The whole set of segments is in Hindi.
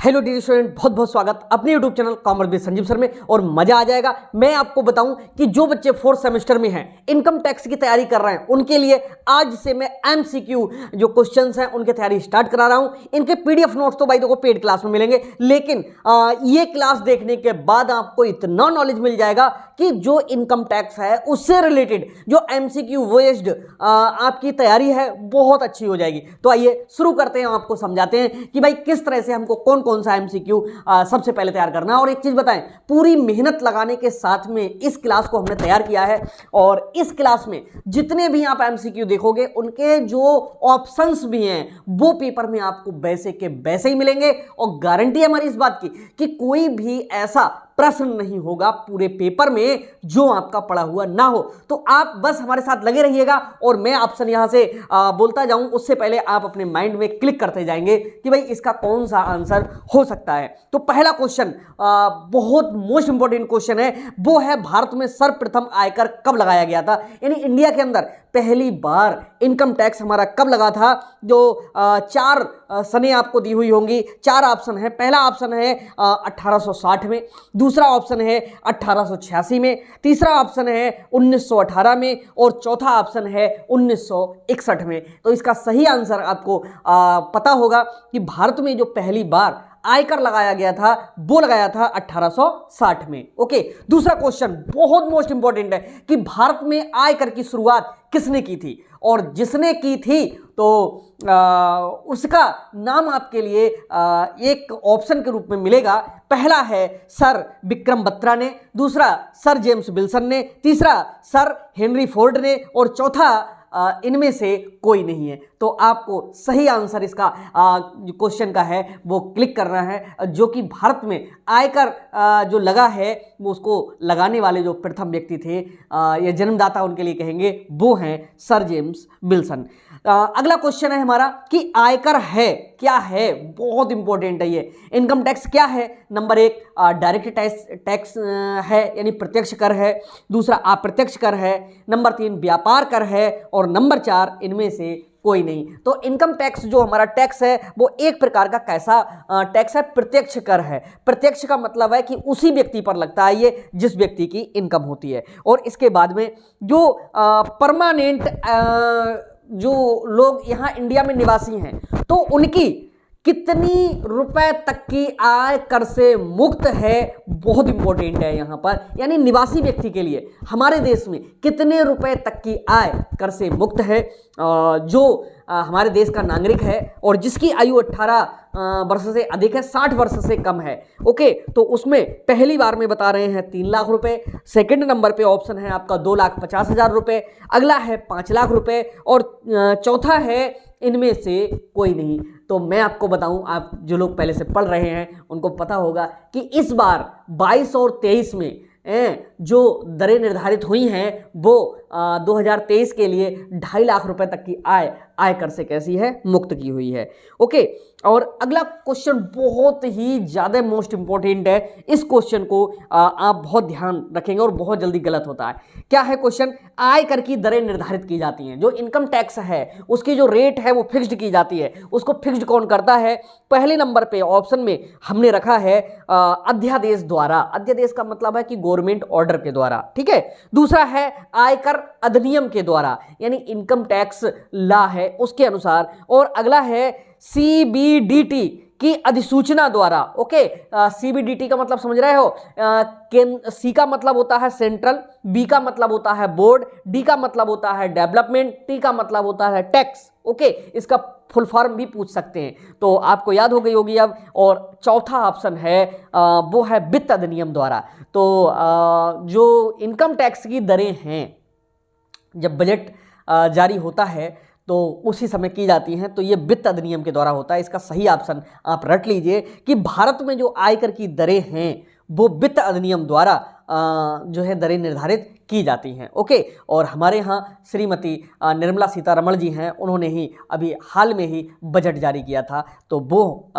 हेलो डियर स्टूडेंट, बहुत बहुत स्वागत अपने YouTube channel commerce with Sanjeev sir में। और मजा आ जाएगा। मैं आपको बताऊं कि जो बच्चे फोर्थ सेमेस्टर में हैं, इनकम टैक्स की तैयारी कर रहे हैं, उनके लिए आज से मैं एमसीक्यू जो क्वेश्चंस हैं उनकी तैयारी स्टार्ट करा रहा हूं। इनके पीडीएफ नोट्स तो भाई देखो पेड क्लास में मिलेंगे, लेकिन ये क्लास देखने के बाद आपको इतना नॉलेज मिल जाएगा कि जो इनकम टैक्स है उससे रिलेटेड जो एमसीक्यू बेस्ड आपकी तैयारी है बहुत अच्छी हो जाएगी। तो आइए शुरू करते हैं, आपको समझाते हैं कि भाई किस तरह से हमको कौन सा एमसीक्यू सबसे पहले तैयार करना है। और एक चीज बताएं, पूरी मेहनत लगाने के साथ में इस क्लास को हमने तैयार किया है और इस क्लास में जितने भी आप एमसीक्यू देखोगे उनके जो ऑप्शंस भी हैं वो पेपर में आपको वैसे के वैसे ही मिलेंगे। और गारंटी है हमारी इस बात की कि कोई भी ऐसा प्रश्न नहीं होगा पूरे पेपर में जो आपका पढ़ा हुआ ना हो। तो आप बस हमारे साथ लगे रहिएगा और मैं ऑप्शन यहां से बोलता जाऊं, उससे पहले आप अपने माइंड में क्लिक करते जाएंगे कि भाई इसका कौन सा आंसर हो सकता है। तो पहला क्वेश्चन बहुत मोस्ट इंपॉर्टेंट क्वेश्चन है, वो है भारत में सर्वप्रथम आयकर कब लगाया गया था, यानी इंडिया के अंदर पहली बार इनकम टैक्स हमारा कब लगा था। जो चार सने आपको दी हुई होंगी, चार ऑप्शन है। पहला ऑप्शन है 1860 में, दूसरा ऑप्शन है 1886 में, तीसरा ऑप्शन है 1918 में और चौथा ऑप्शन है 1961 में। तो इसका सही आंसर आपको पता होगा कि भारत में जो पहली बार आयकर लगाया गया था वो लगाया था 1860 में। ओके, दूसरा क्वेश्चन बहुत मोस्ट इंपॉर्टेंट है कि भारत में आयकर की शुरुआत किसने की थी, और जिसने की थी तो उसका नाम आपके लिए एक ऑप्शन के रूप में मिलेगा। पहला है सर विक्रम बत्रा ने, दूसरा सर जेम्स विल्सन ने, तीसरा सर हेनरी फोर्ड ने और चौथा इनमें से कोई नहीं है। तो आपको सही आंसर इसका जो क्वेश्चन का है वो क्लिक करना है। जो कि भारत में आयकर जो लगा है वो उसको लगाने वाले जो प्रथम व्यक्ति थे या जन्मदाता उनके लिए कहेंगे, वो हैं सर जेम्स विल्सन। अगला क्वेश्चन है हमारा कि आयकर है क्या है, बहुत इंपॉर्टेंट है ये। इनकम टैक्स क्या है? नंबर एक डायरेक्ट टैक्स है यानी प्रत्यक्ष कर है, दूसरा अप्रत्यक्ष कर है, नंबर तीन व्यापार कर है और नंबर चार इनमें से कोई नहीं। तो इनकम टैक्स जो हमारा टैक्स है वो एक प्रकार का कैसा टैक्स है? प्रत्यक्ष कर है। प्रत्यक्ष का मतलब है कि उसी व्यक्ति पर लगता है ये जिस व्यक्ति की इनकम होती है। और इसके बाद में जो परमानेंट जो लोग यहाँ इंडिया में निवासी हैं तो उनकी कितनी रुपए तक की आय कर से मुक्त है, बहुत इंपॉर्टेंट है यहाँ पर। यानी निवासी व्यक्ति के लिए हमारे देश में कितने रुपए तक की आय कर से मुक्त है जो हमारे देश का नागरिक है और जिसकी आयु 18 वर्ष से अधिक है, 60 वर्ष से कम है। ओके, तो उसमें पहली बार में बता रहे हैं 3 लाख रुपए, सेकंड नंबर पे ऑप्शन है आपका 2,50,000 रुपए, अगला है 5 लाख रुपए और चौथा है इनमें से कोई नहीं। तो मैं आपको बताऊं, आप जो लोग पहले से पढ़ रहे हैं उनको पता होगा कि इस बार 22 और 23 में जो दरें निर्धारित हुई हैं वो 2023 के लिए 2.5 लाख रुपए तक की आयकर से कैसी है? मुक्त की हुई है। ओके, और अगला क्वेश्चन बहुत ही ज़्यादा मोस्ट इंपॉर्टेंट है। इस क्वेश्चन को आप बहुत ध्यान रखेंगे और बहुत जल्दी गलत होता है। क्या है क्वेश्चन? आयकर की दरें निर्धारित की जाती हैं, जो इनकम टैक्स है उसकी जो रेट है वो फिक्स्ड की जाती है। उसको फिक्स्ड कौन करता है? पहले नंबर पे ऑप्शन में हमने रखा है अध्यादेश द्वारा। अध्यादेश का मतलब है कि गवर्नमेंट ऑर्डर के द्वारा, ठीक है। दूसरा है आयकर अधिनियम के द्वारा, यानी इनकम टैक्स लॉ है उसके अनुसार। और अगला है सीबीडीटी की अधिसूचना द्वारा। ओके, सीबीडीटी का मतलब समझ रहे हो? सी का मतलब होता है सेंट्रल, बी का मतलब होता है बोर्ड, डी का मतलब होता है डेवलपमेंट, टी का मतलब होता है टैक्स। ओके, इसका फुल फॉर्म भी पूछ सकते हैं, तो आपको याद हो गई होगी अब। और चौथा ऑप्शन है वो है वित्त अधिनियम द्वारा। तो जो इनकम टैक्स की दरें हैं जब बजट जारी होता है तो उसी समय की जाती हैं, तो ये वित्त अधिनियम के द्वारा होता है। इसका सही ऑप्शन आप रट लीजिए कि भारत में जो आयकर की दरें हैं वो वित्त अधिनियम द्वारा जो है दरें निर्धारित की जाती हैं। ओके, और हमारे यहाँ श्रीमती निर्मला सीतारमण जी हैं, उन्होंने ही अभी हाल में ही बजट जारी किया था, तो वो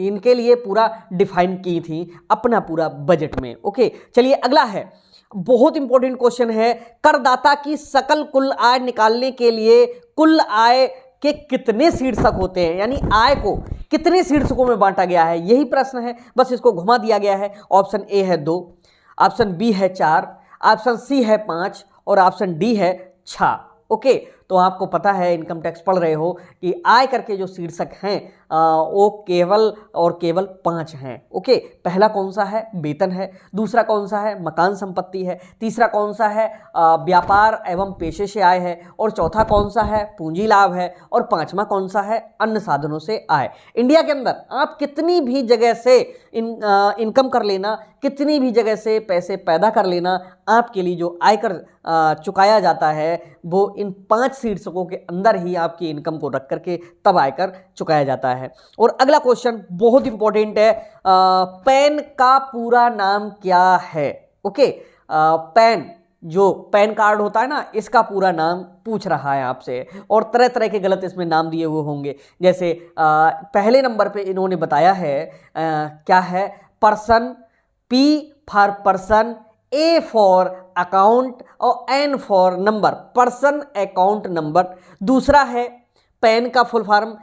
इनके लिए पूरा डिफाइन की थी अपना पूरा बजट में। ओके, चलिए अगला है बहुत इंपॉर्टेंट क्वेश्चन है, करदाता की सकल कुल आय निकालने के लिए कुल आय के कितने शीर्षक होते हैं, यानी आय को कितने शीर्षकों में बांटा गया है, यही प्रश्न है, बस इसको घुमा दिया गया है। ऑप्शन ए है 2, ऑप्शन बी है 4, ऑप्शन सी है 5 और ऑप्शन डी है 6। ओके, तो आपको पता है, इनकम टैक्स पढ़ रहे हो, कि आयकर के जो शीर्षक हैं वो केवल और केवल 5 हैं। ओके, पहला कौन सा है, वेतन है, दूसरा कौन सा है, मकान संपत्ति है, तीसरा कौन सा है, व्यापार एवं पेशे से आय है, और चौथा कौन सा है, पूंजी लाभ है, और पांचवा कौन सा है, अन्य साधनों से आय। इंडिया के अंदर आप कितनी भी जगह से इनकम कर लेना, कितनी भी जगह से पैसे पैदा कर लेना, आपके लिए जो आयकर चुकाया जाता है वो इन 5 शीर्षकों के अंदर ही आपकी इनकम को रख करके तब आयकर चुकाया जाता है। और अगला क्वेश्चन बहुत इंपॉर्टेंट है, पैन का पूरा नाम क्या है। ओके, पैन, जो पैन कार्ड होता है ना, इसका पूरा नाम पूछ रहा है आपसे, और तरह तरह के गलत इसमें नाम दिए हुए होंगे। जैसे पहले नंबर पे इन्होंने बताया है क्या है, person, P for person, A for account और N for number, person account number. दूसरा है पैन का full form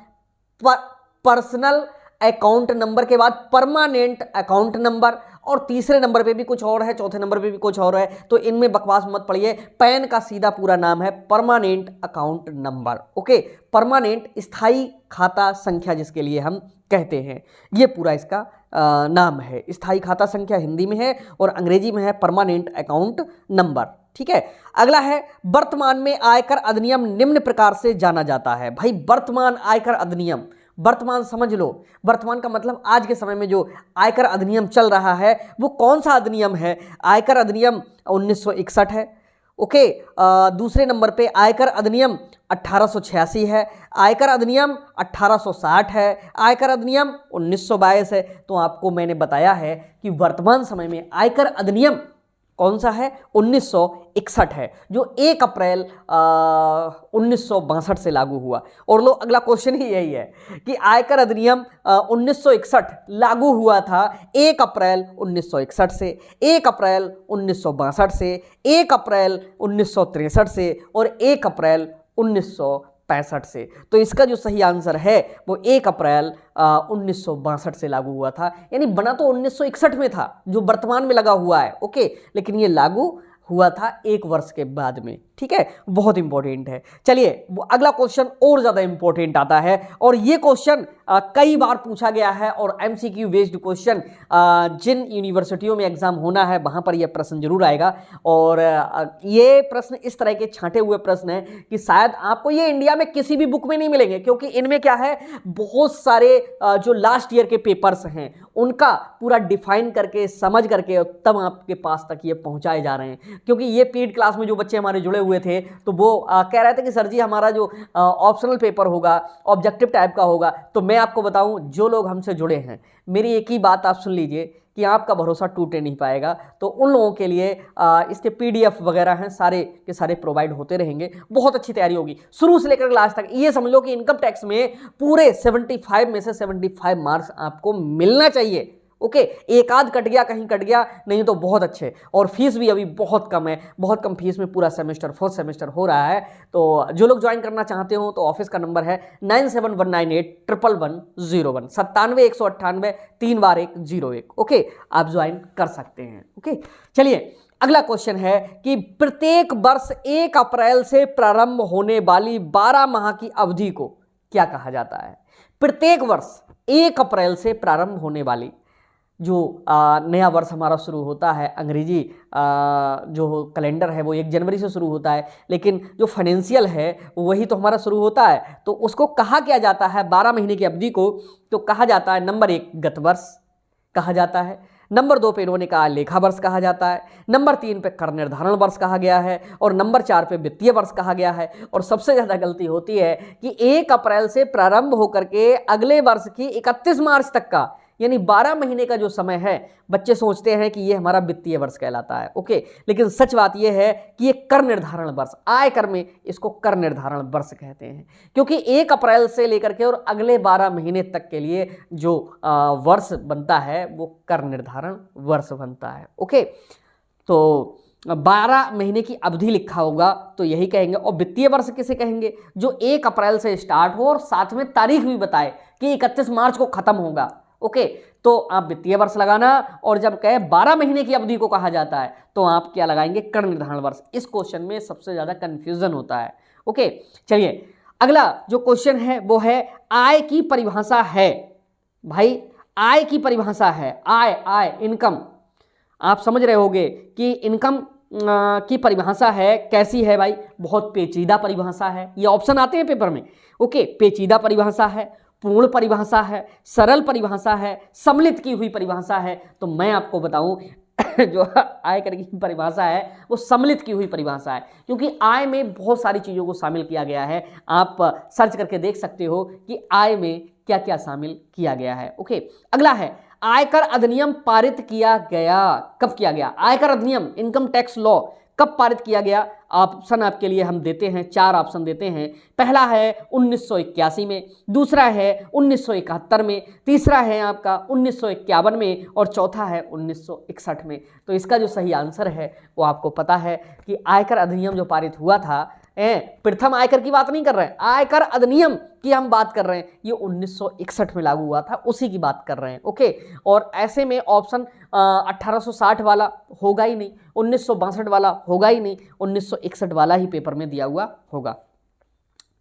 personal account number के बाद परमानेंट अकाउंट नंबर, और तीसरे नंबर पे भी कुछ और है, चौथे नंबर पे भी कुछ और है, तो इनमें बकवास मत पड़िए। पैन का सीधा पूरा नाम है permanent account number. Okay, permanent स्थायी खाता संख्या जिसके लिए हम कहते हैं, ये पूरा इसका नाम है। स्थायी खाता संख्या हिंदी में है और अंग्रेजी में है परमानेंट अकाउंट नंबर। ठीक है, अगला है वर्तमान में आयकर अधिनियम निम्न प्रकार से जाना जाता है। भाई वर्तमान आयकर अधिनियम, वर्तमान समझ लो, वर्तमान का मतलब आज के समय में जो आयकर अधिनियम चल रहा है वो कौन सा अधिनियम है, आयकर अधिनियम 1961 है। ओके, दूसरे नंबर पे आयकर अधिनियम 1886 है, आयकर अधिनियम 1860 है, आयकर अधिनियम 1922 है। तो आपको मैंने बताया है कि वर्तमान समय में आयकर अधिनियम कौन सा है, 1961 है, जो 1 अप्रैल 1962 से लागू हुआ। और लो, अगला क्वेश्चन ही यही है कि आयकर अधिनियम 1961 लागू हुआ था 1 अप्रैल 1961 से, 1 अप्रैल 1962 से, 1 अप्रैल 1963 से और 1 अप्रैल 1965 से। तो इसका जो सही आंसर है वो 1 अप्रैल 1962 से लागू हुआ था। यानी बना तो 1961 में था, जो वर्तमान में लगा हुआ है। ओके, लेकिन ये लागू हुआ था 1 वर्ष के बाद में। ठीक है, बहुत इंपॉर्टेंट है। चलिए अगला क्वेश्चन और ज्यादा इंपॉर्टेंट आता है, और ये क्वेश्चन कई बार पूछा गया है, और एमसीक्यू बेस्ड क्वेश्चन जिन यूनिवर्सिटियों में एग्जाम होना है वहां पर यह प्रश्न जरूर आएगा। और ये प्रश्न इस तरह के छांटे हुए प्रश्न है कि शायद आपको ये इंडिया में किसी भी बुक में नहीं मिलेंगे, क्योंकि इनमें क्या है, बहुत सारे जो लास्ट ईयर के पेपर्स हैं उनका पूरा डिफाइन करके समझ करके तब आपके पास तक ये पहुंचाए जा रहे हैं। क्योंकि ये पेड क्लास में जो बच्चे हमारे जुड़े हुए थे तो वो कह रहे थे कि सर जी हमारा जो ऑप्शनल पेपर होगा ऑब्जेक्टिव टाइप का होगा। तो मैं आपको बताऊं, जो लोग हमसे जुड़े हैं, मेरी एक ही बात आप सुन लीजिए कि आपका भरोसा टूटे नहीं पाएगा। तो उन लोगों के लिए इसके PDF वगैरह हैं, सारे के सारे प्रोवाइड होते रहेंगे। बहुत अच्छी तैयारी होगी शुरू से लेकर लास्ट तक। ये समझ लो कि इनकम टैक्स में पूरे 75 में से 75 मार्क्स आपको मिलना चाहिए। ओके, एक आध कट गया, कहीं कट गया, नहीं तो बहुत अच्छे। और फीस भी अभी बहुत कम है, बहुत कम फीस में पूरा सेमेस्टर 4 सेमेस्टर हो रहा है। तो जो लोग ज्वाइन करना चाहते हो तो ऑफिस का नंबर है 9719811101 97 198 3 बार 101। ओके, आप ज्वाइन कर सकते हैं। ओके, चलिए अगला क्वेश्चन है कि प्रत्येक वर्ष 1 अप्रैल से प्रारंभ होने वाली 12 माह की अवधि को क्या कहा जाता है। प्रत्येक वर्ष 1 अप्रैल से प्रारंभ होने वाली जो नया वर्ष हमारा शुरू होता है, अंग्रेजी जो कैलेंडर है वो 1 जनवरी से शुरू होता है, लेकिन जो फाइनेंशियल है वही तो हमारा शुरू होता है। तो उसको कहा क्या जाता है 12 महीने की अवधि को, तो कहा जाता है नंबर 1 गत वर्ष कहा जाता है, नंबर 2 पे इन्होंने कहा लेखा वर्ष कहा जाता है, नंबर 3 पे कर निर्धारण वर्ष कहा गया है, और नंबर 4 पे वित्तीय वर्ष कहा गया है। और सबसे ज़्यादा गलती होती है कि 1 अप्रैल से प्रारंभ होकर के अगले वर्ष की 31 मार्च तक का, यानी 12 महीने का जो समय है, बच्चे सोचते हैं कि ये हमारा वित्तीय वर्ष कहलाता है। ओके, लेकिन सच बात ये है कि ये कर निर्धारण वर्ष, आयकर में इसको कर निर्धारण वर्ष कहते हैं, क्योंकि 1 अप्रैल से लेकर के और अगले 12 महीने तक के लिए जो वर्ष बनता है वो कर निर्धारण वर्ष बनता है। ओके, तो 12 महीने की अवधि लिखा होगा तो यही कहेंगे। और वित्तीय वर्ष किसे कहेंगे? जो 1 अप्रैल से स्टार्ट हो और साथ में तारीख भी बताए कि 31 मार्च को खत्म होगा। ओके, तो आप वित्तीय वर्ष लगाना, और जब कहे 12 महीने की अवधि को कहा जाता है तो आप क्या लगाएंगे? कर निर्धारण वर्ष। इस क्वेश्चन में सबसे ज्यादा कंफ्यूजन होता है। ओके, चलिए अगला जो क्वेश्चन है वो है आय की परिभाषा है। भाई आय की परिभाषा है, आय इनकम। आप समझ रहे होंगे कि इनकम की परिभाषा है कैसी है भाई? बहुत पेचीदा परिभाषा है। ये ऑप्शन आते हैं पेपर में। ओके, पेचीदा परिभाषा है, पूर्ण परिभाषा है, सरल परिभाषा है, सम्मिलित की हुई परिभाषा है। तो मैं आपको बताऊं जो आयकर की परिभाषा है वो सम्मिलित की हुई परिभाषा है, क्योंकि आय में बहुत सारी चीजों को शामिल किया गया है। आप सर्च करके देख सकते हो कि आय में क्या क्या शामिल किया गया है। ओके, अगला है आयकर अधिनियम पारित किया गया। कब किया गया? आयकर अधिनियम, इनकम टैक्स लॉ कब पारित किया गया? ऑप्शन आपके लिए हम देते हैं, 4 ऑप्शन देते हैं। पहला है 1981 में, दूसरा है 1971 में, तीसरा है आपका 1951 में, और चौथा है 1961 में। तो इसका जो सही आंसर है वो आपको पता है कि आयकर अधिनियम जो पारित हुआ था, प्रथम आयकर की बात नहीं कर रहे हैं, आयकर अधिनियम की हम बात कर रहे हैं, ये 1961 में लागू हुआ था, उसी की बात कर रहे हैं। ओके, और ऐसे में ऑप्शन 1860 वाला होगा ही नहीं, 1962 वाला होगा ही नहीं, 1961 वाला ही पेपर में दिया हुआ होगा।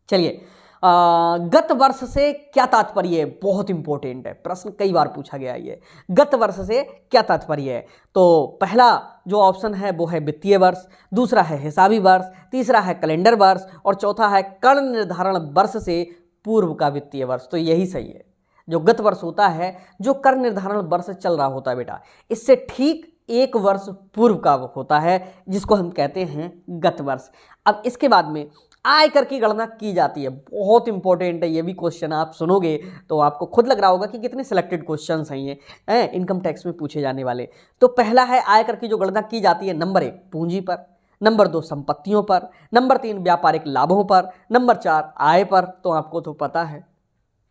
चलिए, गत वर्ष से क्या तात्पर्य है? बहुत इंपॉर्टेंट है, प्रश्न कई बार पूछा गया है ये। गत वर्ष से क्या तात्पर्य है? तो पहला जो ऑप्शन है वो है वित्तीय वर्ष, दूसरा है हिसाबी वर्ष, तीसरा है कैलेंडर वर्ष, और चौथा है कर निर्धारण वर्ष से पूर्व का वित्तीय वर्ष। तो यही सही है। जो गत वर्ष होता है, जो कर निर्धारण वर्ष चल रहा होता है बेटा, इससे ठीक 1 वर्ष पूर्व का होता है, जिसको हम कहते हैं गत वर्ष। अब इसके बाद में आयकर की गणना की जाती है। बहुत इंपॉर्टेंट है ये भी क्वेश्चन, आप सुनोगे तो आपको खुद लग रहा होगा कि कितने सिलेक्टेड क्वेश्चंस हैं ये इनकम टैक्स में पूछे जाने वाले। तो पहला है आयकर की जो गणना की जाती है, नंबर 1 पूंजी पर, नंबर 2 संपत्तियों पर, नंबर 3 व्यापारिक लाभों पर, नंबर 4 आय पर। तो आपको तो पता है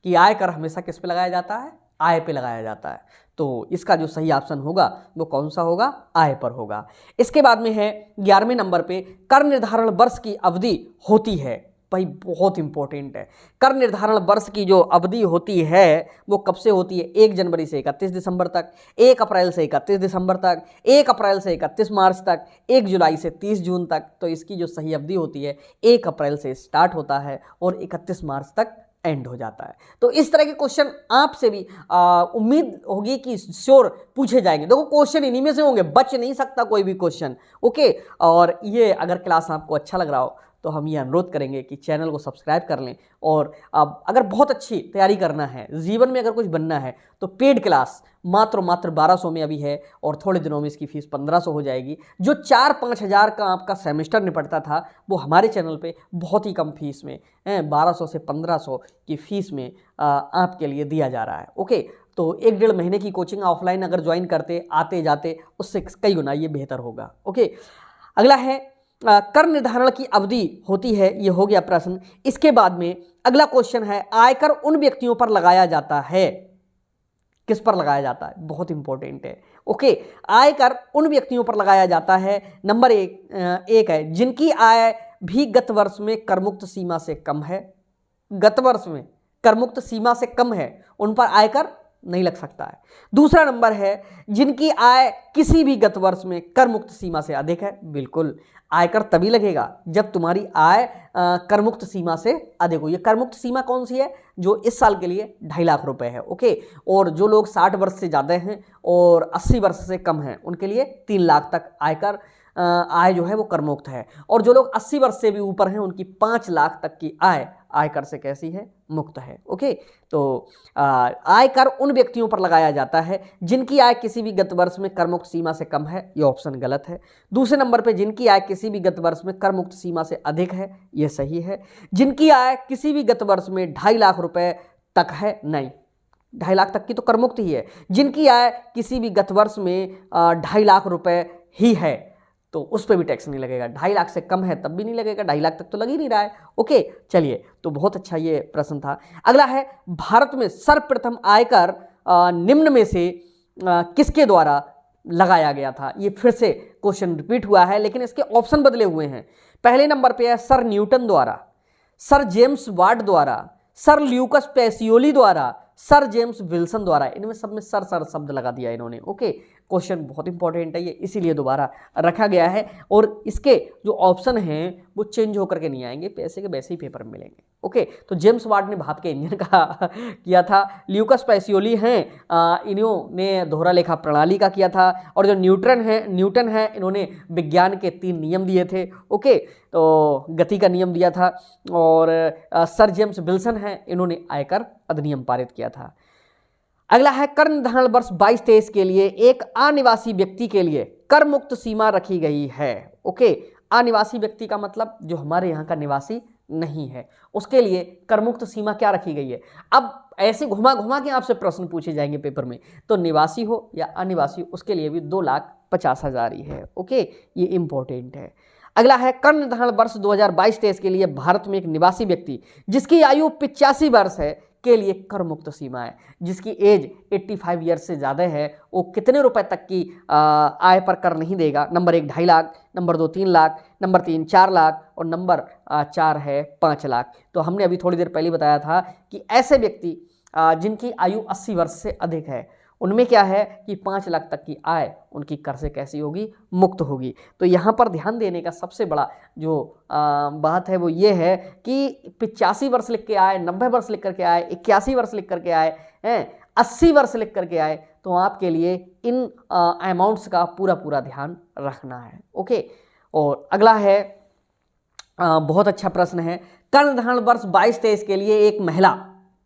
कि आयकर हमेशा किस पे लगाया जाता है? आय पे लगाया जाता है। तो इसका जो सही ऑप्शन होगा वो कौन सा होगा? आय पर होगा। इसके बाद में है 11वें नंबर पे कर निर्धारण वर्ष की अवधि होती है। भाई बहुत इंपॉर्टेंट है, कर निर्धारण वर्ष की जो अवधि होती है वो कब से होती है? 1 जनवरी से 31 दिसंबर तक, 1 अप्रैल से 31 दिसंबर तक, 1 अप्रैल से 31 मार्च तक, 1 जुलाई से 30 जून तक। तो इसकी जो सही अवधि होती है 1 अप्रैल से स्टार्ट होता है और 31 मार्च तक एंड हो जाता है। तो इस तरह के क्वेश्चन आपसे भी उम्मीद होगी कि श्योर पूछे जाएंगे। देखो क्वेश्चन इन्हीं में से होंगे, बच नहीं सकता कोई भी क्वेश्चन। ओके, और ये अगर क्लास आपको अच्छा लग रहा हो तो हम ये अनुरोध करेंगे कि चैनल को सब्सक्राइब कर लें। और अगर बहुत अच्छी तैयारी करना है, जीवन में अगर कुछ बनना है, तो पेड क्लास मात्र 1200 में अभी है, और थोड़े दिनों में इसकी फीस 1500 हो जाएगी। जो 4-5 हज़ार का आपका सेमेस्टर निपटता था वो हमारे चैनल पे बहुत ही कम फीस में 1200 से 1500 की फीस में आपके लिए दिया जा रहा है। ओके, तो 1-1.5 महीने की कोचिंग ऑफलाइन अगर ज्वाइन करते आते जाते, उससे कई गुना ये बेहतर होगा। ओके, अगला है कर निर्धारण की अवधि होती है, ये हो गया प्रश्न। इसके बाद में अगला क्वेश्चन है आयकर उन व्यक्तियों पर लगाया जाता है। किस पर लगाया जाता है? बहुत इंपॉर्टेंट है। ओके, आयकर उन व्यक्तियों पर लगाया जाता है। नंबर 1 है जिनकी आय भी गत वर्ष में करमुक्त सीमा से कम है। गत वर्ष में करमुक्त सीमा से कम है, उन पर आयकर नहीं लग सकता है। दूसरा नंबर है जिनकी आय किसी भी गत वर्ष में कर मुक्त सीमा से अधिक है। बिल्कुल, आयकर तभी लगेगा जब तुम्हारी आय कर मुक्त सीमा से अधिक हो। ये कर मुक्त सीमा कौन सी है? जो इस साल के लिए 2.5 लाख रुपए है। ओके, और जो लोग 60 वर्ष से ज़्यादा हैं और 80 वर्ष से कम हैं उनके लिए 3 लाख तक आयकर आय जो है वो कर मुक्त है। और जो लोग 80 वर्ष से भी ऊपर हैं उनकी 5 लाख तक की आय आयकर से कैसी है? मुक्त है। ओके, तो आयकर उन व्यक्तियों पर लगाया जाता है जिनकी आय किसी भी गत वर्ष में कर मुक्त सीमा से कम है। ये ऑप्शन गलत है। दूसरे नंबर पे जिनकी आय किसी भी गत वर्ष में कर मुक्त सीमा से अधिक है, ये सही है। जिनकी आय किसी भी गत वर्ष में 2.5 लाख रुपए तक है, नहीं, 2.5 लाख तक की तो कर मुक्त ही है। जिनकी आय किसी भी गत वर्ष में 2.5 लाख रुपए ही है तो उस पर भी टैक्स नहीं लगेगा। 2.5 लाख से कम है तब भी नहीं लगेगा, 2.5 लाख तक तो लग ही नहीं रहा है। ओके, चलिए, तो बहुत अच्छा ये प्रश्न था। अगला है भारत में सर्वप्रथम आयकर निम्न में से किसके द्वारा लगाया गया था। ये फिर से क्वेश्चन रिपीट हुआ है, लेकिन इसके ऑप्शन बदले हुए हैं। पहले नंबर पे है सर न्यूटन द्वारा, सर जेम्स वाट द्वारा, सर ल्यूकस पेसियोली द्वारा, सर जेम्स विल्सन द्वारा। इनमें सब में सर सर शब्द लगा दिया इन्होंने। ओके, क्वेश्चन बहुत इंपॉर्टेंट है ये, इसीलिए दोबारा रखा गया है। और इसके जो ऑप्शन हैं वो चेंज होकर के नहीं आएंगे, पैसे के वैसे ही पेपर में मिलेंगे। ओके, तो जेम्स वाट ने भाप के इंजन का किया था। ल्यूकस पेसियोली हैं, इन्होंने दोहरा लेखा प्रणाली का किया था। और जो न्यूटन है इन्होंने विज्ञान के 3 नियम दिए थे। ओके, तो गति का नियम दिया था। और सर जेम्स विल्सन हैं, इन्होंने आयकर अधिनियम पारित किया था। अगला है कर निर्धारण वर्ष 22-23 के लिए एक अनिवासी व्यक्ति के लिए कर मुक्त सीमा रखी गई है। ओके, अनिवासी व्यक्ति का मतलब जो हमारे यहाँ का निवासी नहीं है, उसके लिए कर मुक्त सीमा क्या रखी गई है। अब ऐसे घुमा घुमा के आपसे प्रश्न पूछे जाएंगे पेपर में, तो निवासी हो या अनिवासी उसके लिए भी 2,50,000 ही है। ओके, ये इंपॉर्टेंट है। अगला है कर निर्धारण वर्ष 2022-23 के लिए भारत में एक निवासी व्यक्ति जिसकी आयु 85 वर्ष है के लिए कर मुक्त सीमा है। जिसकी एज 85 ईयर्स से ज़्यादा है वो कितने रुपए तक की आय पर कर नहीं देगा। Number 1 2.5 lakh, number 2 3 lakh, number 3 4 lakh और नंबर 4 है 5 लाख। तो हमने अभी थोड़ी देर पहले बताया था कि ऐसे व्यक्ति जिनकी आयु 80 वर्ष से अधिक है उनमें क्या है कि 5 लाख तक की आय उनकी कर से कैसी होगी, मुक्त होगी। तो यहाँ पर ध्यान देने का सबसे बड़ा जो बात है वो ये है कि 85 वर्ष लिख के आए, 90 वर्ष लिख करके आए, 81 वर्ष लिख करके आए हैं, 80 वर्ष लिख करके आए, तो आपके लिए इन अमाउंट्स का पूरा ध्यान रखना है। ओके, और अगला है बहुत अच्छा प्रश्न है। कर निर्धारण वर्ष 22-23 के लिए एक महिला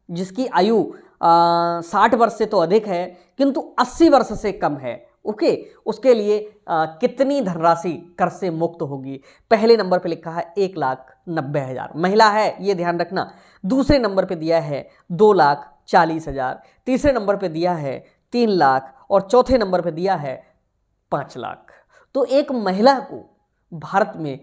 जिसकी आयु 60 वर्ष से तो अधिक है किंतु 80 वर्ष से कम है, ओके, उसके लिए कितनी धनराशि कर से मुक्त होगी। पहले नंबर पे लिखा है 1,90,000, महिला है ये ध्यान रखना। दूसरे नंबर पे दिया है 2,40,000, तीसरे नंबर पे दिया है 3 लाख और चौथे नंबर पे दिया है 5 लाख। तो एक महिला को भारत में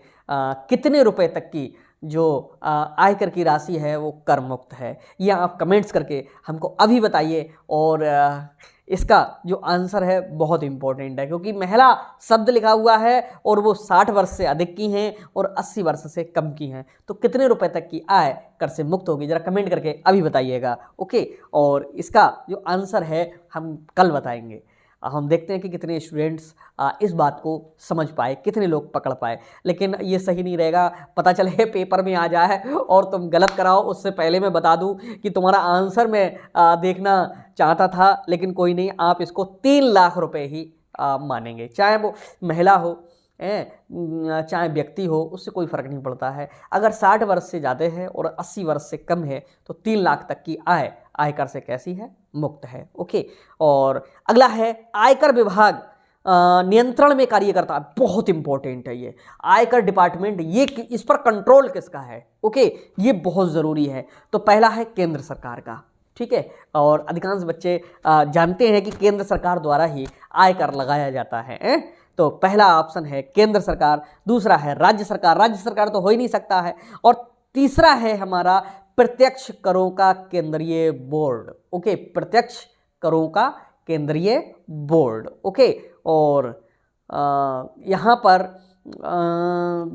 कितने रुपए तक की जो आयकर की राशि है वो कर मुक्त है, यह आप कमेंट्स करके हमको अभी बताइए। और इसका जो आंसर है बहुत इंपॉर्टेंट है क्योंकि महिला शब्द लिखा हुआ है और वो 60 वर्ष से अधिक की हैं और 80 वर्ष से कम की हैं। तो कितने रुपए तक की आय कर से मुक्त होगी जरा कमेंट करके अभी बताइएगा। ओके, और इसका जो आंसर है हम कल बताएंगे। हम देखते हैं कि कितने स्टूडेंट्स इस बात को समझ पाए, कितने लोग पकड़ पाए। लेकिन ये सही नहीं रहेगा पता चले पेपर में आ जाए और तुम गलत कराओ। उससे पहले मैं बता दूं कि तुम्हारा आंसर मैं देखना चाहता था, लेकिन कोई नहीं, आप इसको 3 लाख रुपए ही मानेंगे। चाहे वो महिला हो चाहे व्यक्ति हो, उससे कोई फ़र्क नहीं पड़ता है। अगर 60 वर्ष से ज़्यादा है और 80 वर्ष से कम है तो 3 लाख तक की आय आयकर से कैसी है, मुक्त है। ओके, और अगला है आयकर विभाग नियंत्रण में कार्य करता है। बहुत इंपॉर्टेंट है ये आयकर डिपार्टमेंट, ये इस पर कंट्रोल किसका है। ओके, ये बहुत ज़रूरी है। तो पहला है केंद्र सरकार का, ठीक है, और अधिकांश बच्चे जानते हैं कि केंद्र सरकार द्वारा ही आयकर लगाया जाता है। तो पहला ऑप्शन है केंद्र सरकार, दूसरा है राज्य सरकार, राज्य सरकार तो हो ही नहीं सकता है, और तीसरा है हमारा प्रत्यक्ष करों का केंद्रीय बोर्ड। ओके, प्रत्यक्ष करों का केंद्रीय बोर्ड। ओके, और यहाँ पर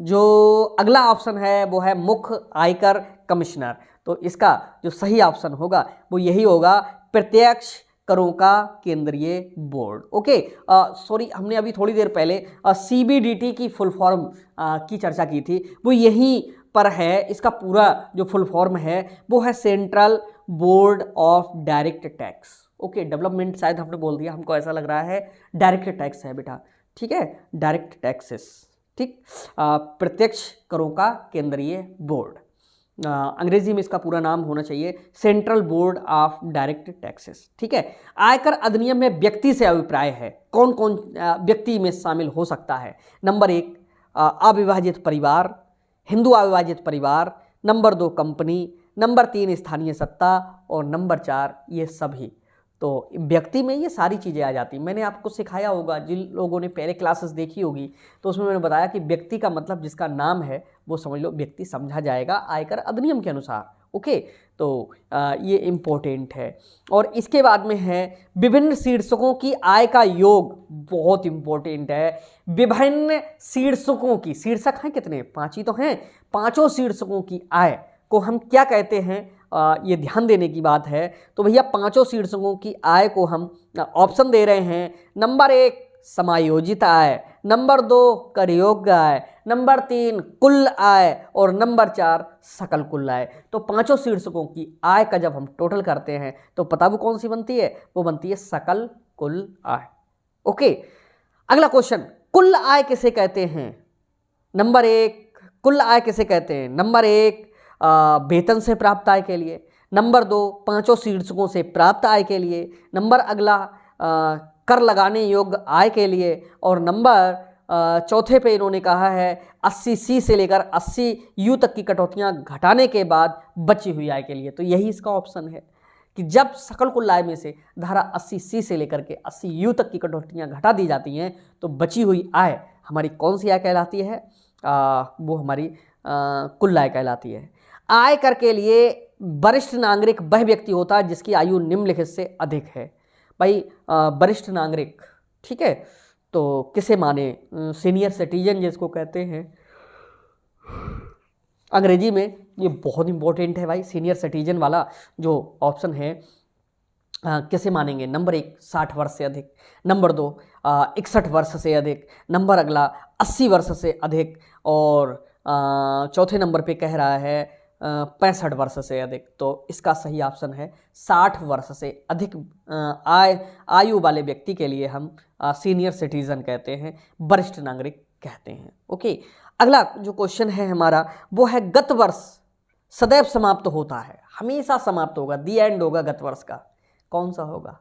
जो अगला ऑप्शन है वो है मुख्य आयकर कमिश्नर। तो इसका जो सही ऑप्शन होगा वो यही होगा, प्रत्यक्ष करों का केंद्रीय बोर्ड। ओके, सॉरी, हमने अभी थोड़ी देर पहले CBDT की फुल फॉर्म की चर्चा की थी, वो यहीं पर है। इसका पूरा जो फुल फॉर्म है वो है central board of direct tax. Okay, development शायद हमने बोल दिया, हमको ऐसा लग रहा है डायरेक्ट टैक्स है बेटा, ठीक है, डायरेक्ट टैक्सेस, ठीक, प्रत्यक्ष करों का केंद्रीय बोर्ड। अंग्रेजी में इसका पूरा नाम होना चाहिए central board of direct taxes, ठीक है। आयकर अधिनियम में व्यक्ति से अभिप्राय है, कौन कौन व्यक्ति में शामिल हो सकता है। नंबर 1 अविभाजित परिवार, हिंदू अविभाजित परिवार, नंबर 2 कंपनी, नंबर 3 स्थानीय सत्ता और नंबर 4 ये सभी। तो व्यक्ति में ये सारी चीज़ें आ जाती। मैंने आपको सिखाया होगा, जिन लोगों ने पहले क्लासेस देखी होगी तो उसमें मैंने बताया कि व्यक्ति का मतलब जिसका नाम है वो समझ लो व्यक्ति समझा जाएगा आयकर अधिनियम के अनुसार। ओके, तो ये इम्पोर्टेंट है। और इसके बाद में है विभिन्न शीर्षकों की आय का योग, बहुत इम्पोर्टेंट है। विभिन्न शीर्षकों की, शीर्षक हैं कितने, 5 ही तो हैं, 5 शीर्षकों की आय को हम क्या कहते हैं, ये ध्यान देने की बात है। तो भैया 5 शीर्षकों की आय को हम ऑप्शन दे रहे हैं। नंबर 1 समायोजित आय, नंबर 2 कर योग्य आय, नंबर 3 कुल आय और नंबर 4 सकल कुल आय। तो 5 शीर्षकों की आय का जब हम टोटल करते हैं तो पता वो कौन सी बनती है, वो बनती है सकल कुल आय। ओके, अगला क्वेश्चन, कुल आय किसे कहते हैं? नंबर 1 कुल आय किसे कहते हैं? नंबर 1 वेतन से प्राप्त आय के लिए, नंबर 2 5 शीर्षकों से प्राप्त आय के लिए, नंबर अगला कर लगाने योग्य आय के लिए, और नंबर चौथे पे इन्होंने कहा है 80C से लेकर 80U तक की कटौतियां घटाने के बाद बची हुई आय के लिए। तो यही इसका ऑप्शन है कि जब सकल कुल आय में से धारा 80C से लेकर के 80U तक की कटौतियां घटा दी जाती हैं तो बची हुई आय हमारी कौन सी आय कहलाती है? वो हमारी कुल आय कहलाती है। आय कर के लिए वरिष्ठ नागरिक वह व्यक्ति होता है जिसकी आयु निम्नलिखित से अधिक है। भाई वरिष्ठ नागरिक, ठीक है, तो किसे माने? सीनियर सिटीजन जिसको कहते हैं अंग्रेजी में, ये बहुत इंपॉर्टेंट है भाई। सीनियर सिटीजन वाला जो ऑप्शन है किसे मानेंगे? नंबर 1 60 वर्ष से अधिक, नंबर 2 61 वर्ष से अधिक, नंबर अगला 80 वर्ष से अधिक, और चौथे नंबर पे कह रहा है 65 वर्ष से अधिक। तो इसका सही ऑप्शन है 60 वर्ष से अधिक आयु वाले व्यक्ति के लिए हम सीनियर सिटीजन कहते हैं, वरिष्ठ नागरिक कहते हैं। ओके, अगला जो क्वेश्चन है हमारा वो है गत वर्ष सदैव समाप्त होता है, हमेशा समाप्त होगा, दी एंड होगा गत वर्ष का, कौन सा होगा?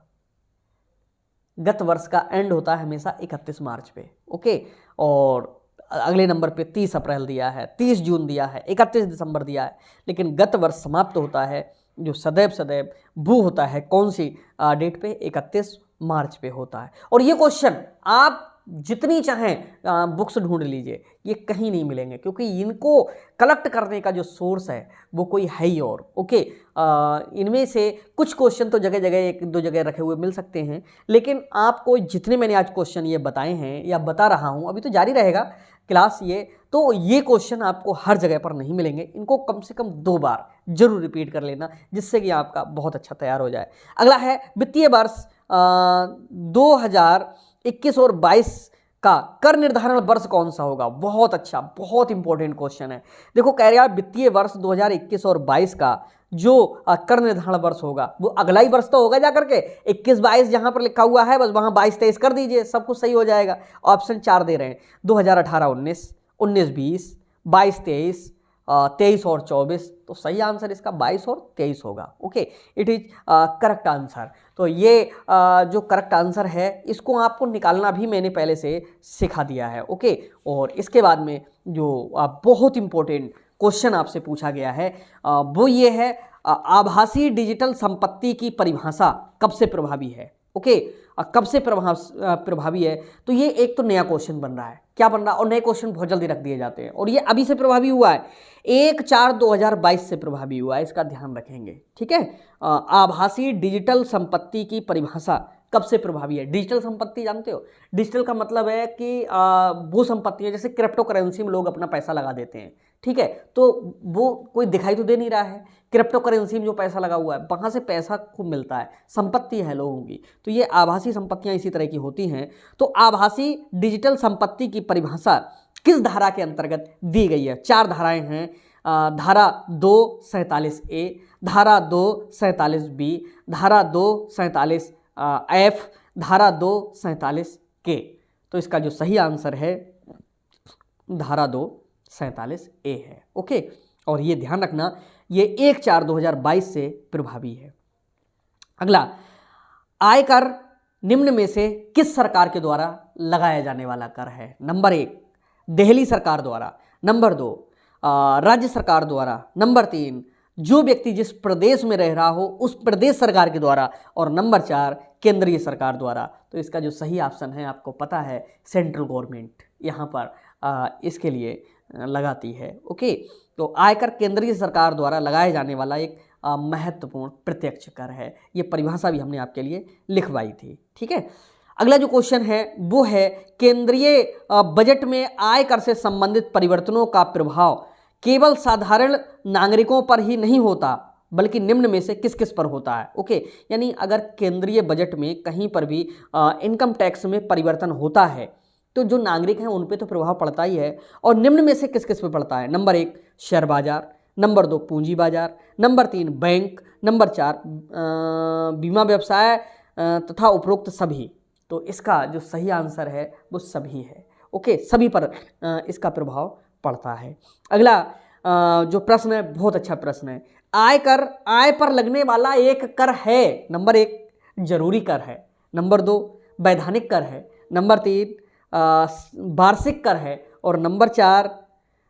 गत वर्ष का एंड होता है हमेशा 31 मार्च पे। ओके, और अगले नंबर पे 30 अप्रैल दिया है, 30 जून दिया है, 31 दिसंबर दिया है, लेकिन गत वर्ष समाप्त होता है जो सदैव सदैव वो होता है कौन सी डेट पे? 31 मार्च पे होता है। और ये क्वेश्चन आप जितनी चाहें बुक्स ढूंढ लीजिए, ये कहीं नहीं मिलेंगे, क्योंकि इनको कलेक्ट करने का जो सोर्स है वो कोई है ही और। ओके, इनमें से कुछ क्वेश्चन तो जगह जगह 1-2 जगह रखे हुए मिल सकते हैं, लेकिन आपको जितने मैंने आज क्वेश्चन ये बताए हैं या बता रहा हूँ, अभी तो जारी रहेगा क्लास तो ये क्वेश्चन आपको हर जगह पर नहीं मिलेंगे। इनको कम से कम 2 बार जरूर रिपीट कर लेना, जिससे कि आपका बहुत अच्छा तैयार हो जाए। अगला है वित्तीय वर्ष 2021 और 22 का कर निर्धारण वर्ष कौन सा होगा? बहुत अच्छा, बहुत इंपॉर्टेंट क्वेश्चन है। देखो कह रहा है वित्तीय वर्ष 2021 और 22 का जो कर निर्धारण वर्ष होगा वो अगला ही वर्ष तो होगा जाकर के, 21-22 जहां पर लिखा हुआ है बस वहां 22-23 कर दीजिए, सब कुछ सही हो जाएगा। ऑप्शन 4 दे रहे हैं, 2018-19, 19-20, 22-23, 23 और 24। तो सही आंसर इसका 22 और 23 होगा। Okay, it is correct answer. तो ये जो करेक्ट आंसर है इसको आपको निकालना भी मैंने पहले से सिखा दिया है। ओके, और इसके बाद में जो बहुत इंपॉर्टेंट क्वेश्चन आपसे पूछा गया है वो ये है, आभासी डिजिटल संपत्ति की परिभाषा कब से प्रभावी है? ओके, कब से प्रभावी है? तो ये एक तो नया क्वेश्चन बन रहा है, क्या बन रहा है, और नए क्वेश्चन बहुत जल्दी रख दिए जाते हैं, और ये अभी से प्रभावी हुआ है, 1/4/2022 से प्रभावी हुआ है, इसका ध्यान रखेंगे। ठीक है, आभासी डिजिटल संपत्ति की परिभाषा कब से प्रभावी है? डिजिटल संपत्ति जानते हो, डिजिटल का मतलब है कि वो संपत्ति है जैसे क्रिप्टो करेंसी में लोग अपना पैसा लगा देते हैं, ठीक है, तो वो कोई दिखाई तो दे नहीं रहा है, क्रिप्टो करेंसी में जो पैसा लगा हुआ है वहाँ से पैसा खूब मिलता है, संपत्ति है लोगों की, तो ये आभासी संपत्तियाँ इसी तरह की होती हैं। तो आभासी डिजिटल संपत्ति की परिभाषा किस धारा के अंतर्गत दी गई है? 4 धाराएं हैं, धारा 247A, धारा 247B, धारा 247F, धारा 247K। तो इसका जो सही आंसर है धारा 247A है। ओके, और ये ध्यान रखना ये 1/4/2022 से प्रभावी है। अगला, आयकर निम्न में से किस सरकार के द्वारा लगाया जाने वाला कर है? नंबर 1 दिल्ली सरकार द्वारा, नंबर 2 राज्य सरकार द्वारा, नंबर 3 जो व्यक्ति जिस प्रदेश में रह रहा हो उस प्रदेश सरकार के द्वारा, और नंबर 4 केंद्रीय सरकार द्वारा। तो इसका जो सही ऑप्शन है आपको पता है, सेंट्रल गवर्नमेंट यहाँ पर इसके लिए लगाती है। ओके, तो आयकर केंद्रीय सरकार द्वारा लगाए जाने वाला एक महत्वपूर्ण प्रत्यक्ष कर है। ये परिभाषा भी हमने आपके लिए लिखवाई थी। ठीक है, अगला जो क्वेश्चन है वो है केंद्रीय बजट में आयकर से संबंधित परिवर्तनों का प्रभाव केवल साधारण नागरिकों पर ही नहीं होता बल्कि निम्न में से किस किस पर होता है। ओके, यानी अगर केंद्रीय बजट में कहीं पर भी इनकम टैक्स में परिवर्तन होता है तो जो नागरिक हैं उन पे तो प्रभाव पड़ता ही है, और निम्न में से किस किस पे पड़ता है। नंबर 1 शेयर बाजार, नंबर 2 पूंजी बाजार, नंबर 3 बैंक, नंबर 4 बीमा व्यवसाय तथा उपरोक्त सभी। तो इसका जो सही आंसर है वो सभी है। ओके, सभी पर इसका प्रभाव पड़ता है। अगला जो प्रश्न है बहुत अच्छा प्रश्न है। आयकर आय पर लगने वाला एक कर है। नंबर 1 जरूरी कर है, नंबर 2 वैधानिक कर है, नंबर 3 वार्षिक कर है, और नंबर 4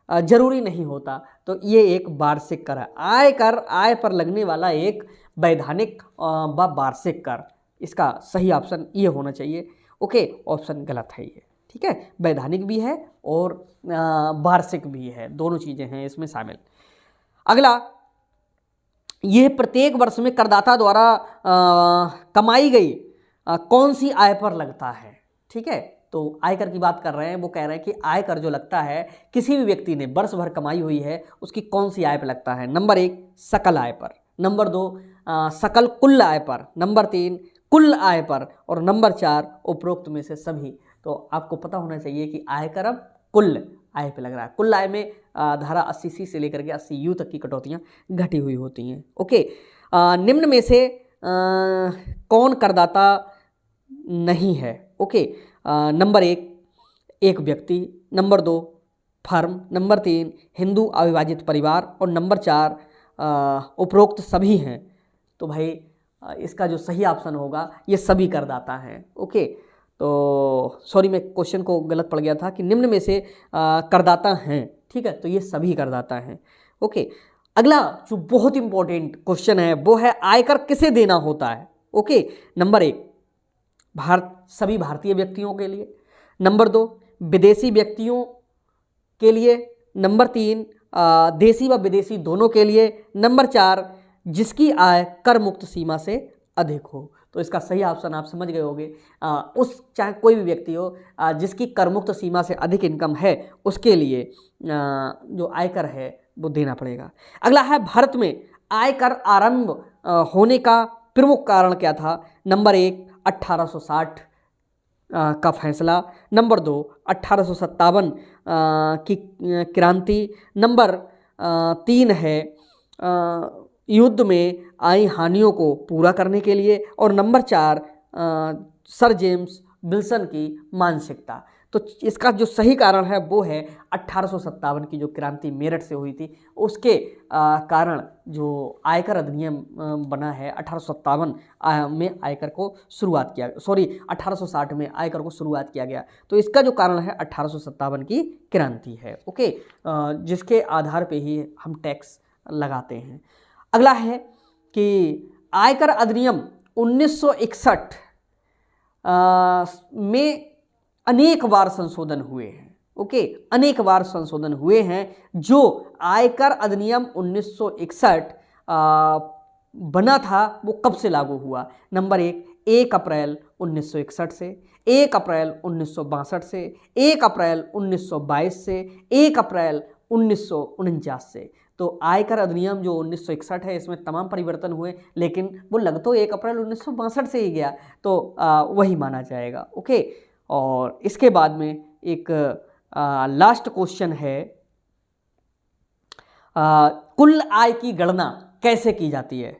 जरूरी नहीं होता। तो ये एक वार्षिक कर है। आयकर आय पर लगने वाला एक वैधानिक व वार्षिक कर। इसका सही ऑप्शन ये होना चाहिए। ओके, ऑप्शन गलत है ये। ठीक है, वैधानिक भी है और वार्षिक भी है, दोनों चीज़ें हैं इसमें शामिल। अगला, यह प्रत्येक वर्ष में करदाता द्वारा कमाई गई कौन सी आय पर लगता है। ठीक है, तो आयकर की बात कर रहे हैं, वो कह रहे हैं कि आयकर जो लगता है किसी भी व्यक्ति ने वर्ष भर कमाई हुई है उसकी कौन सी आय पर लगता है। नंबर 1 सकल आय पर, नंबर 2 सकल कुल आय पर, नंबर 3 कुल आय पर, और नंबर 4 उपरोक्त में से सभी। तो आपको पता होना चाहिए कि आयकर अब कुल आय पे लग रहा है। कुल आय में धारा 80C से लेकर के 80U तक की कटौतियाँ घटी हुई होती हैं। ओके, निम्न में से कौन करदाता नहीं है। ओके, नंबर 1 एक व्यक्ति, नंबर 2 फर्म, नंबर 3 हिंदू अविभाजित परिवार, और नंबर 4 उपरोक्त सभी हैं। तो भाई इसका जो सही ऑप्शन होगा ये सभी करदाता हैं। ओके, तो सॉरी मैं क्वेश्चन को गलत पढ़ गया था कि निम्न में से करदाता हैं। ठीक है, तो ये सभी करदाता हैं। ओके, अगला जो बहुत इंपॉर्टेंट क्वेश्चन है वो है आयकर किसे देना होता है। ओके, नंबर 1 सभी भारतीय व्यक्तियों के लिए, नंबर 2 विदेशी व्यक्तियों के लिए, नंबर 3 देशी व विदेशी दोनों के लिए, नंबर 4 जिसकी आय कर मुक्त सीमा से अधिक हो। तो इसका सही ऑप्शन आप समझ गए होंगे, चाहे कोई भी व्यक्ति हो जिसकी कर मुक्त सीमा से अधिक इनकम है उसके लिए जो आयकर है वो देना पड़ेगा। अगला है भारत में आयकर आरंभ होने का प्रमुख कारण क्या था। नंबर 1 1860 का फैसला, नंबर 2 1857 की क्रांति, नंबर 3 है युद्ध में आई हानियों को पूरा करने के लिए, और नंबर 4 सर जेम्स विल्सन की मानसिकता। तो इसका जो सही कारण है वो है 1857 की जो क्रांति मेरठ से हुई थी उसके कारण जो आयकर अधिनियम बना है 1857 में आयकर को शुरुआत किया, 1860 में आयकर को शुरुआत किया गया। तो इसका जो कारण है 1857 की क्रांति है। ओके, जिसके आधार पे ही हम टैक्स लगाते हैं। अगला है कि आयकर अधिनियम 1961 में अनेक बार संशोधन हुए हैं। ओके, अनेक बार संशोधन हुए हैं। जो आयकर अधिनियम 1961 बना था वो कब से लागू हुआ। नंबर 1 अप्रैल 1961 से, 1 अप्रैल 1962 से, 1 अप्रैल 1922 से, 1 अप्रैल 1949 से। तो आयकर अधिनियम जो 1961 है इसमें तमाम परिवर्तन हुए, लेकिन वो लग तो 1 अप्रैल 1962 से ही गया, तो वही माना जाएगा। ओके, और इसके बाद में एक लास्ट क्वेश्चन है, कुल आय की गणना कैसे की जाती है।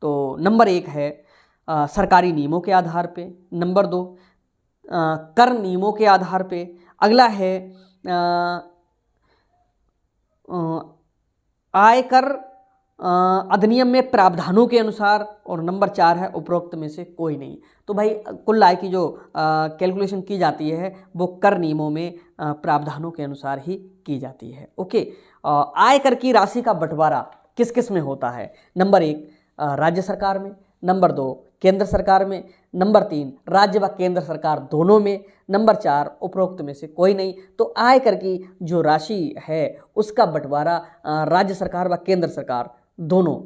तो नंबर 1 है सरकारी नियमों के आधार पे, नंबर 2 कर नियमों के आधार पे, अगला है आयकर अधिनियम में प्रावधानों के अनुसार, और नंबर 4 है उपरोक्त में से कोई नहीं। तो भाई कुल आय की जो कैलकुलेशन की जाती है वो कर नियमों में प्रावधानों के अनुसार ही की जाती है। ओके, आयकर की राशि का बंटवारा किस किस में होता है। नंबर 1 राज्य सरकार में, नंबर 2 केंद्र सरकार में, नंबर 3 राज्य व केंद्र सरकार दोनों में, नंबर 4 उपरोक्त में से कोई नहीं। तो आयकर की जो राशि है उसका बंटवारा राज्य सरकार व केंद्र सरकार दोनों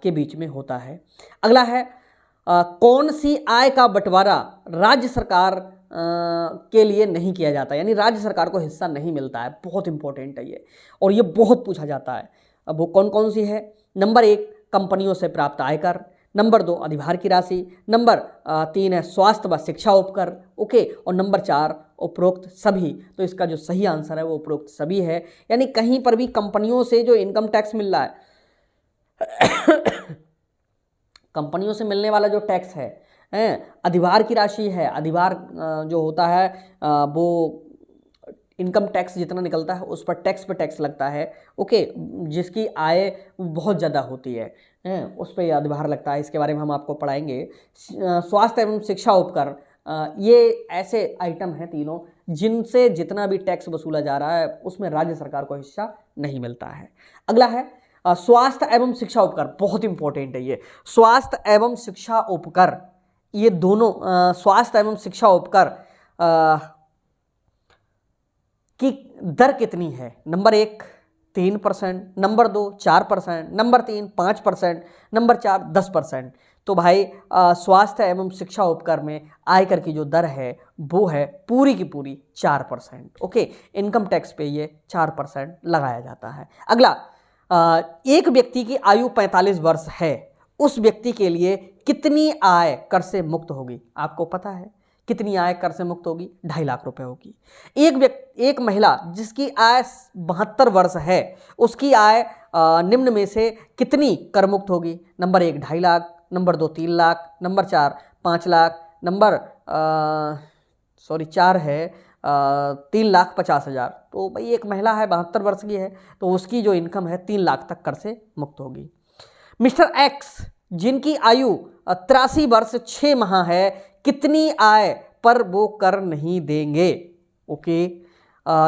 के बीच में होता है। अगला है कौन सी आय का बंटवारा राज्य सरकार के लिए नहीं किया जाता, यानी राज्य सरकार को हिस्सा नहीं मिलता है। बहुत इंपॉर्टेंट है ये, और ये बहुत पूछा जाता है। अब वो कौन कौन सी है? नंबर 1 कंपनियों से प्राप्त आयकर, नंबर 2 अधिभार की राशि, नंबर 3 है स्वास्थ्य व शिक्षा उपकर, ओके, और नंबर 4 उपरोक्त सभी। तो इसका जो सही आंसर है वो उपरोक्त सभी है। यानी कहीं पर भी कंपनियों से जो इनकम टैक्स मिल रहा है कंपनियों से मिलने वाला जो टैक्स है, अधिभार की राशि है, अधिभार जो होता है वो इनकम टैक्स जितना निकलता है उस पर टैक्स लगता है, ओके, जिसकी आय बहुत ज़्यादा होती है उस पर अधिभार लगता है। इसके बारे में हम आपको पढ़ाएंगे। स्वास्थ्य एवं शिक्षा उपकर, ये ऐसे आइटम हैं तीनों जिनसे जितना भी टैक्स वसूला जा रहा है उसमें राज्य सरकार को हिस्सा नहीं मिलता है। अगला है स्वास्थ्य एवं शिक्षा उपकर, बहुत इंपॉर्टेंट है ये। स्वास्थ्य एवं शिक्षा उपकर, ये दोनों स्वास्थ्य एवं शिक्षा उपकर की दर कितनी है? Number 1 3%, number 2 4%, number 3 5%, number 4 10%। तो भाई स्वास्थ्य एवं शिक्षा उपकर में आयकर की जो दर है वो है पूरी की पूरी 4%, ओके। इनकम टैक्स पे ये 4% लगाया जाता है। अगला एक व्यक्ति की आयु 45 वर्ष है, उस व्यक्ति के लिए कितनी आय कर से मुक्त होगी? आपको पता है कितनी आय कर से मुक्त होगी? 2.5 लाख रुपए होगी। एक महिला जिसकी आय 72 वर्ष है उसकी आय निम्न में से कितनी कर मुक्त होगी? Number 1 2.5 lakh, number 2 3 lakh, number 4 5 lakh, number 4 है 3,50,000। तो भाई एक महिला है 72 वर्ष की है तो उसकी जो इनकम है 3 लाख तक कर से मुक्त होगी। मिस्टर एक्स जिनकी आयु 83 वर्ष 6 माह है, कितनी आय पर वो कर नहीं देंगे? ओके,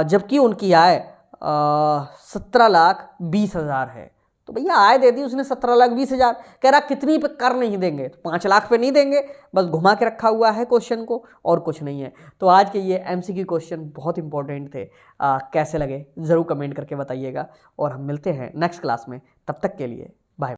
जबकि उनकी आय 17,20,000 है। तो भैया आय दे दी उसने 17,20,000, कह रहा कितनी पे कर नहीं देंगे? तो 5 लाख पे नहीं देंगे, बस घुमा के रखा हुआ है क्वेश्चन को और कुछ नहीं है। तो आज के ये MCQ क्वेश्चन बहुत इंपॉर्टेंट थे। कैसे लगे ज़रूर कमेंट करके बताइएगा और हम मिलते हैं नेक्स्ट क्लास में। तब तक के लिए